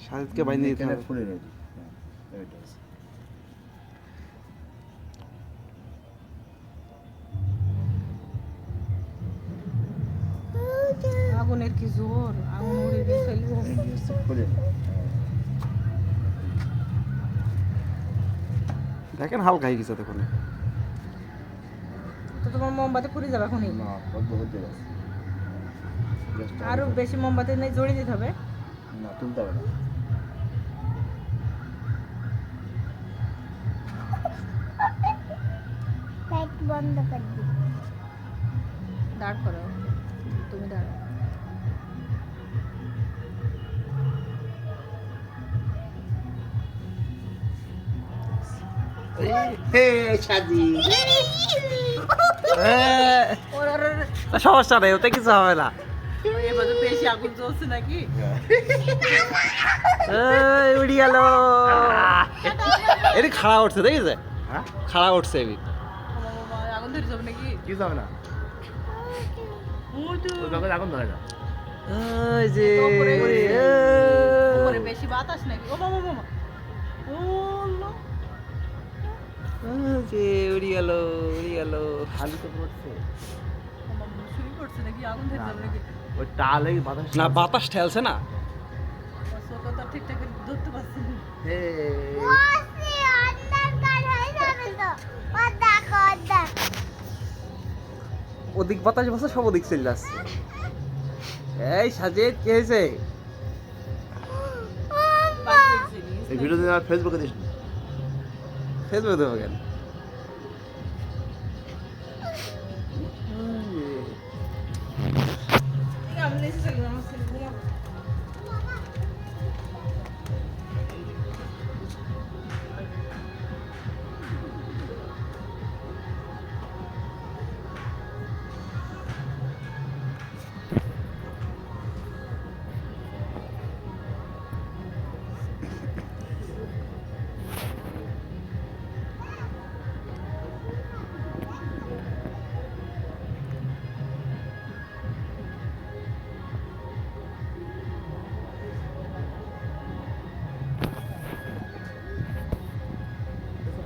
সাজিদকে বাইরে দিতে হবে। ফুলে রেডি। হ্যাঁ এটা আছে। আগুনের কি জোর, আগুন উড়ে দিয়ে ফেলে যাচ্ছে। রেডি আছে ফুলে। দেখেন হালকা হয়ে গেছে দেখুন। তো তোমার মোমবাতি পুড়ে যাবে এখনই। না অল্প হতে গেছে। গ্যাসটা আরো বেশি মোমবাতি নেই, জড়িয়ে দিতে হবে। না তুলতে হবে না। লাইট বন্ধ করে দিই। দাঁড় করো, তুমি দাঁড়াও। হে সাজি। ওর ওর ওর, সমস্যা নেই, ওতে কিছু হবে না। এবার তো বেশি আগুন জ্বলছে নাকি? উড়ি গেল। এটি খাড়া উঠছে, দেখেছে? হ্যাঁ খাড়া উঠছে এটি। বাবা, আগুন ধরে যাবে নাকি? কি যাবে না। ওই তো, ওই কাগজ আগুন ধরে না। ওই যে উপরে উপরে বেশি বাতাস নাকি? ও বাবা বাবা, ও লো, ওই যে উড়ি গেল, উড়ি গেল। খালি তো পড়ছে। বাবা, শুরু করছে নাকি? আগুন ধরে যাবে নাকি? ওই টালে বাতাস। না বাতাস ঠেলছে না। ও চোখ তো ঠিকঠাক করে ধরতে পারছে না। হে বসে অন্ধকার হয়ে যাবে তো। ও দেখো, ও দেখো। ওদিক বাতাস বসে সব ওদিক চলে যাচ্ছে। এই সাজিদ কি হয়েছে? বাস দেখছি নি। এই ভিডিও দিন আর ফেসবুকে দিস না। ফেসবুকে দেবো কেন? আমি নিচে চলে যাবো, আমার ছেলে ঘুমাবে।